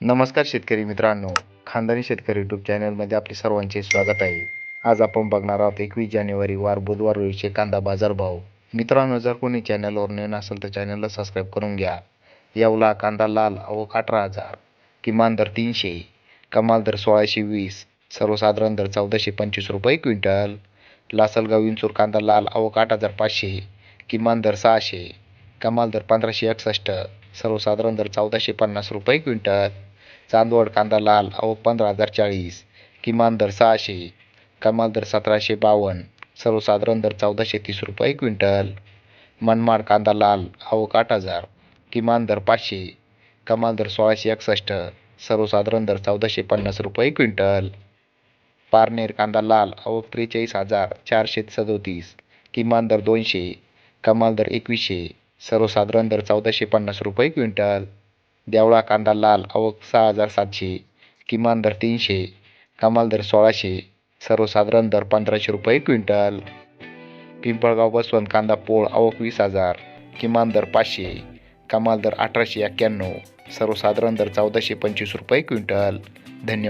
नमस्कार शेतकरी मित्रांनो, खानदानी शेतकरी यूट्यूब चॅनलमध्ये आपले सर्वांचे स्वागत आहे. आज आपण बघणार आहोत 21 जानेवारी वार बुधवार रोजीचे कांदा बाजारभाव. मित्रांनो, जर कोणी चॅनलवर नवीन असेल तर चॅनलला सबस्क्राईब करून घ्या. येवला कांदा लाल आवक 18,000, किमान दर 300, कमाल दर 1620, सर्वसाधारण दर 1425 रुपये क्विंटल. लासलगाव विंचूर कांदा लाल आवक 8,500, किमान दर 600, कमाल दर 1561, सर्वसाधारण दर 1450 रुपये क्विंटल. चांदवड कांदा लाल आवक 15,040, किमान दर 600, कमाल दर 1752, सर्वसाधारण दर 1430 रुपये क्विंटल. मनमाड कांदा लाल आवक 8,000, किमान दर 500, कमाल दर 1661, सर्वसाधारण दर 1450 रुपये क्विंटल. पारनेर कांदा लाल आवक 43,437, किमान दर 200, कमाल दर 2100, सर्वसाधारण दर 1450 रुपये क्विंटल. देवळा कांदा लाल आवक 6,700, किमान दर 300, कमाल दर 1600, सर्वसाधारण दर 1500 रुपये क्विंटल. पिंपळगाव बसवंत कांदा पोळ आवक 20,000, किमान दर 500, कमाल दर 1891, सर्वसाधारण दर 1425 रुपये क्विंटल. धन्यवाद.